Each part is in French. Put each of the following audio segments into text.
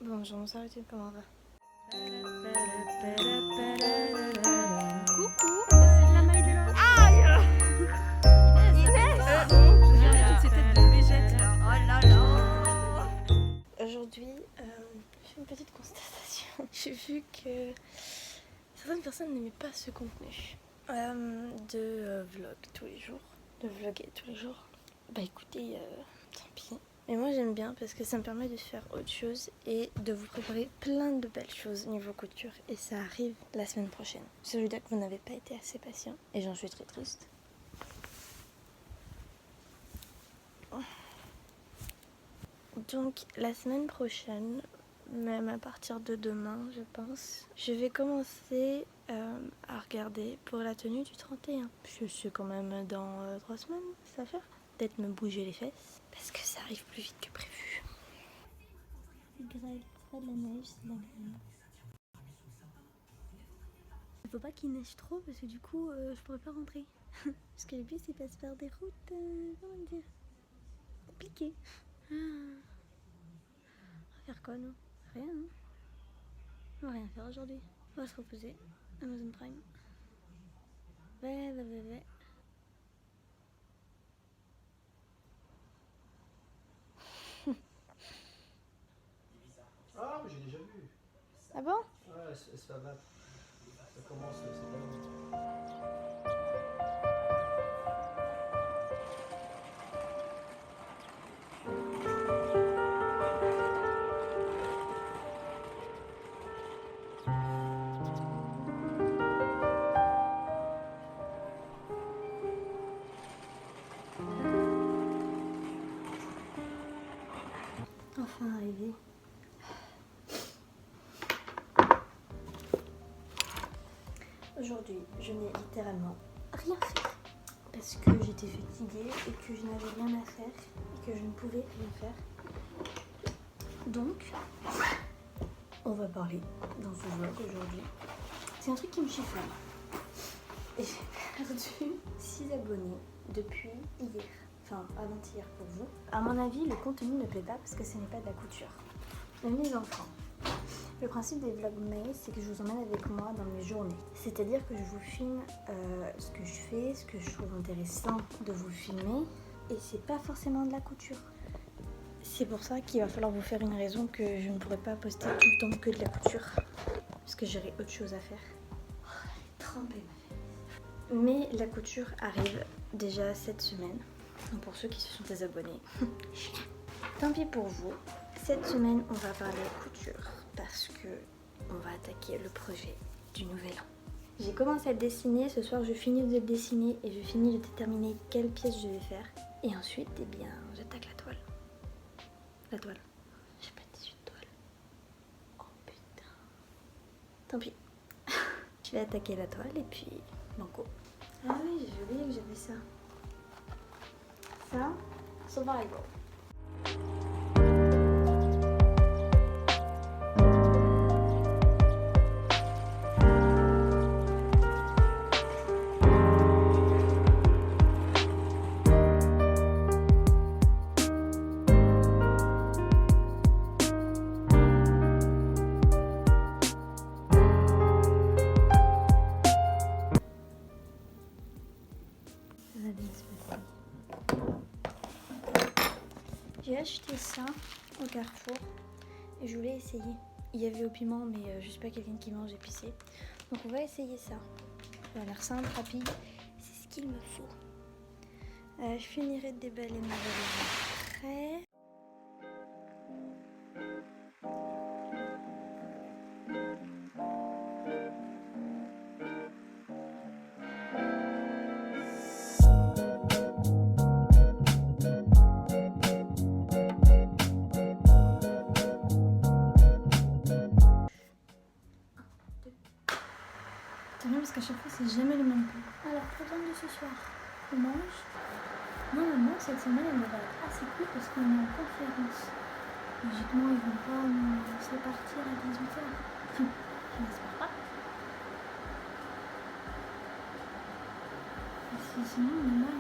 Bonjour, bonsoir YouTube, comment va? Coucou, c'est la maille de l'an. Aïe Inès c'était de végète là. Oh là là. Aujourd'hui, je fais une petite constatation. J'ai vu que certaines personnes n'aimaient pas ce contenu de vlog tous les jours, de vlogger tous les jours. Bah écoutez, tant pis. Mais moi j'aime bien parce que ça me permet de faire autre chose et de vous préparer plein de belles choses niveau couture. Et ça arrive la semaine prochaine. Je veux dire que vous n'avez pas été assez patient et j'en suis très triste. Donc la semaine prochaine, même à partir de demain je pense, je vais commencer à regarder pour la tenue du 31. Je suis quand même dans 3 semaines, ça va faire. Peut-être me bouger les fesses parce que ça arrive plus vite que prévu. C'est grave, c'est pas de la neige, c'est de la grêle. Il faut pas qu'il neige trop parce que du coup je pourrais pas rentrer. Parce que le but c'est pas se faire des routes, comment dire, compliquées. On va faire quoi nous? Rien hein. On va rien faire aujourd'hui. On va se reposer. Amazon Prime. Ouais. Ah, mais j'ai déjà vu. Ah bon? Ouais, ça va. Ça commence, c'est pas long. Enfin arrivé. Aujourd'hui, je n'ai littéralement rien fait. Parce que j'étais fatiguée et que je n'avais rien à faire et que je ne pouvais rien faire. Donc, on va parler dans ce vlog aujourd'hui. C'est un truc qui me chiffonne. Et j'ai perdu 6 abonnés depuis hier. Enfin, avant-hier pour vous. À mon avis, le contenu ne plaît pas parce que ce n'est pas de la couture. Même les enfants. Le principe des vlogmas, c'est que je vous emmène avec moi dans mes journées. C'est-à-dire que je vous filme ce que je fais, ce que je trouve intéressant de vous filmer. Et c'est pas forcément de la couture. C'est pour ça qu'il va falloir vous faire une raison que je ne pourrai pas poster tout le temps que de la couture. Parce que j'aurai autre chose à faire. Tremper ma fesse. Mais la couture arrive déjà cette semaine. Donc pour ceux qui se sont désabonnés. Tant pis pour vous. Cette semaine, on va parler couture. Parce que on va attaquer le projet du nouvel an. J'ai commencé à le dessiner, ce soir je finis de le dessiner et je finis de déterminer quelle pièce je vais faire. Et ensuite, eh bien, j'attaque la toile. La toile. J'ai pas 18 toiles. Oh putain. Tant pis. Je vais attaquer la toile et puis banco. Ah oui, j'ai oublié que j'avais ça. Ça, survival. J'ai acheté ça au Carrefour et je voulais essayer. Il y avait au piment mais je suis pas quelqu'un qui mange épicé. Donc on va essayer ça. Ça a l'air simple, rapide. C'est ce qu'il me faut. Je finirai de déballer ma valise après. C'est bien parce qu'à chaque fois c'est jamais le même coup. Alors, programme de ce soir, on mange. Normalement cette semaine elle va être assez cool parce qu'on est en conférence. Logiquement ils vont pas nous laisser partir à 18h. Je n'espère pas. Sinon on est mal.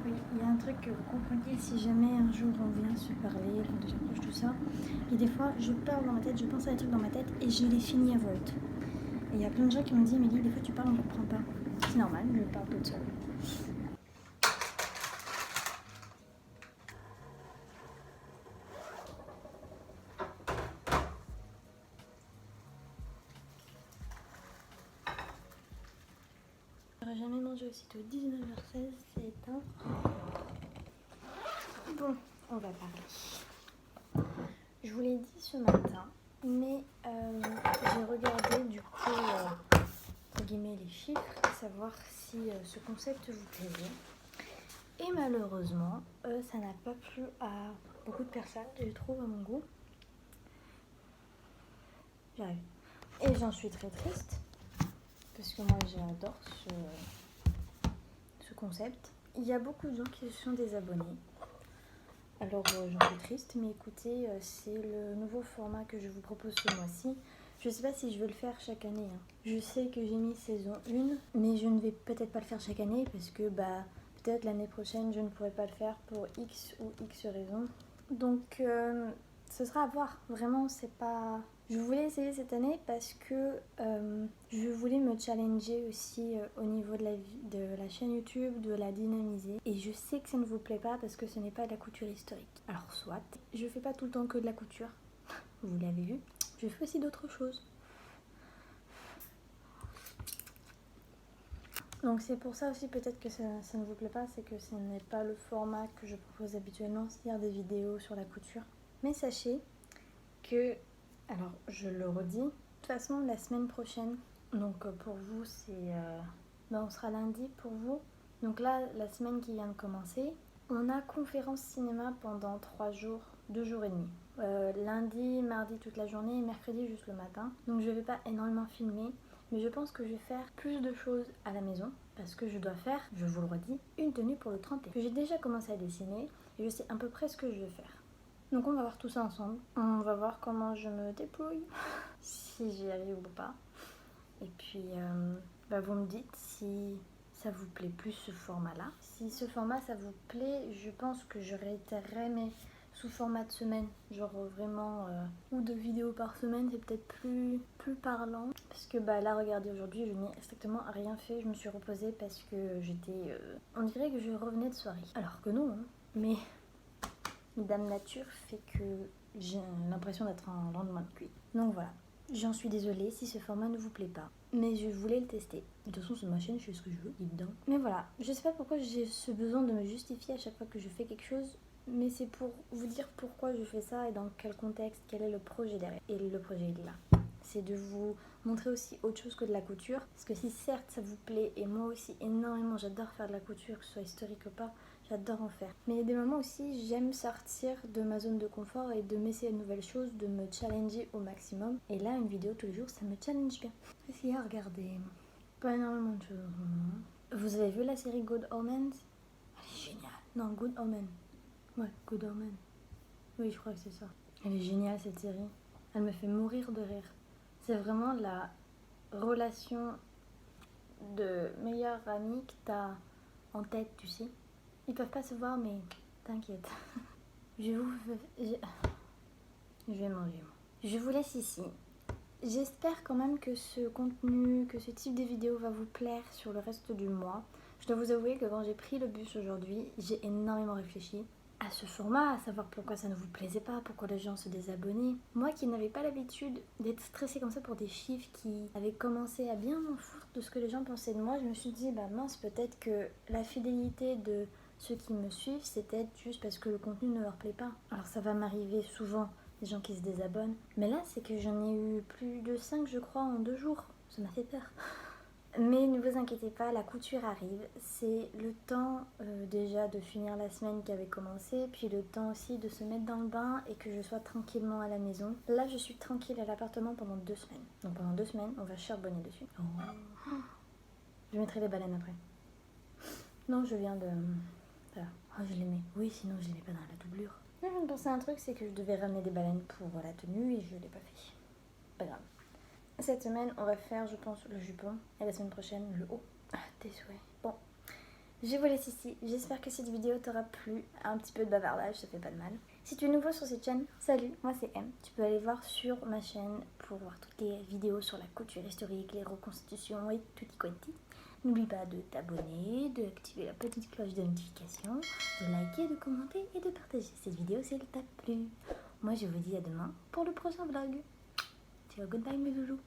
Oui, il y a un truc que vous compreniez si jamais un jour on vient se parler, qu'on devient ça. Et des fois, je parle dans ma tête, je pense à des trucs dans ma tête et je les finis à voix haute. Et il y a plein de gens qui m'ont dit, Amélie, des fois tu parles, on ne comprend pas. C'est normal, je parle toute seule. J'aurais jamais mangé aussitôt. 19h16, c'est éteint. Bon, on va parler. Je vous l'ai dit ce matin, mais j'ai regardé du coup, entre guillemets, les chiffres, savoir si ce concept vous plaisait. Et malheureusement, ça n'a pas plu à beaucoup de personnes, je trouve, à mon goût. J'arrive. Et j'en suis très triste, parce que moi j'adore ce concept. Il y a beaucoup de gens qui se sont désabonnés. Alors j'en suis triste, mais écoutez, c'est le nouveau format que je vous propose ce mois-ci. Je sais pas si je vais le faire chaque année. Je sais que j'ai mis saison 1, mais je ne vais peut-être pas le faire chaque année parce que peut-être l'année prochaine je ne pourrai pas le faire pour X ou X raisons. Donc ce sera à voir. Vraiment, c'est pas... Je voulais essayer cette année parce que je voulais me challenger aussi au niveau de la chaîne YouTube, de la dynamiser. Et je sais que ça ne vous plaît pas parce que ce n'est pas de la couture historique. Alors soit, je fais pas tout le temps que de la couture, vous l'avez vu. Je fais aussi d'autres choses. Donc c'est pour ça aussi peut-être que ça ne vous plaît pas, c'est que ce n'est pas le format que je propose habituellement, c'est-à-dire des vidéos sur la couture. Mais sachez que, alors je le redis, de toute façon la semaine prochaine, donc pour vous c'est, on sera lundi pour vous. Donc là, la semaine qui vient de commencer, on a conférence cinéma pendant 3 jours, 2 jours et demi. Lundi, mardi toute la journée et mercredi juste le matin. Donc je vais pas énormément filmer, mais je pense que je vais faire plus de choses à la maison parce que je dois faire, je vous le redis, une tenue pour le 31. J'ai déjà commencé à dessiner et je sais à peu près ce que je vais faire. Donc on va voir tout ça ensemble. On va voir comment je me débrouille, si j'y arrive ou pas. Et puis vous me dites si ça vous plaît plus ce format-là. Si ce format ça vous plaît, je pense que je réitérerai mais sous format de semaine, genre vraiment ou de vidéos par semaine, c'est peut-être plus parlant. Parce que là regardez, aujourd'hui je n'ai strictement rien fait, je me suis reposée parce que j'étais... on dirait que je revenais de soirée. Alors que non, hein. Mais Dame Nature fait que j'ai l'impression d'être un lendemain de pluie. Donc voilà, j'en suis désolée si ce format ne vous plaît pas. Mais je voulais le tester. De toute façon, c'est ma chaîne, je fais ce que je veux, dedans. Mais voilà, je sais pas pourquoi j'ai ce besoin de me justifier à chaque fois que je fais quelque chose. Mais c'est pour vous dire pourquoi je fais ça et dans quel contexte, quel est le projet derrière. Et le projet est là. C'est de vous montrer aussi autre chose que de la couture. Parce que si certes ça vous plaît, et moi aussi énormément, j'adore faire de la couture, que ce soit historique ou pas, j'adore en faire. Mais il y a des moments aussi, j'aime sortir de ma zone de confort et de m'essayer de nouvelles choses, de me challenger au maximum. Et là, une vidéo tous les jours, ça me challenge bien. Qu'est-ce qu'il y a à regarder? Pas énormément de choses. Vous avez vu la série Good Omens? Elle est géniale. Non, Good Omens. Ouais, Good Omens. Oui, je crois que c'est ça. Elle est géniale cette série. Elle me fait mourir de rire. C'est vraiment la relation de meilleure amie que t'as en tête, tu sais. Ils peuvent pas se voir, mais t'inquiète. Je vais manger, moi. Je vous laisse ici. J'espère quand même que ce contenu, que ce type de vidéo va vous plaire sur le reste du mois. Je dois vous avouer que quand j'ai pris le bus aujourd'hui, j'ai énormément réfléchi à ce format, à savoir pourquoi ça ne vous plaisait pas, pourquoi les gens se désabonnaient. Moi qui n'avais pas l'habitude d'être stressée comme ça pour des chiffres, qui avaient commencé à bien m'en foutre de ce que les gens pensaient de moi, je me suis dit, mince, peut-être que la fidélité de ceux qui me suivent, c'est peut-être juste parce que le contenu ne leur plaît pas. Alors ça va m'arriver souvent, des gens qui se désabonnent. Mais là, c'est que j'en ai eu plus de 5, je crois, en 2 jours. Ça m'a fait peur. Mais ne vous inquiétez pas, la couture arrive. C'est le temps déjà de finir la semaine qui avait commencé, puis le temps aussi de se mettre dans le bain et que je sois tranquillement à la maison. Là, je suis tranquille à l'appartement pendant 2 semaines. Donc pendant 2 semaines, on va charbonner dessus. Oh. Je mettrai les baleines après. Non, je viens de... Voilà. Oh, je les mets. Oui, sinon je les mets pas dans la doublure. Je viens de penser à un truc, c'est que je devais ramener des baleines pour la tenue et je l'ai pas fait. Pas grave. Cette semaine, on va faire, je pense, le jupon. Et la semaine prochaine, le haut. Ah, tes souhaits. Bon, je vous laisse ici. J'espère que cette vidéo t'aura plu. Un petit peu de bavardage, ça fait pas de mal. Si tu es nouveau sur cette chaîne, salut, moi c'est M. Tu peux aller voir sur ma chaîne pour voir toutes les vidéos sur la couture historique, les reconstitutions et tutti quanti. N'oublie pas de t'abonner, d'activer la petite cloche de notification, de liker, de commenter et de partager cette vidéo si elle t'a plu. Moi je vous dis à demain pour le prochain vlog. Ciao, goodbye mes loulous.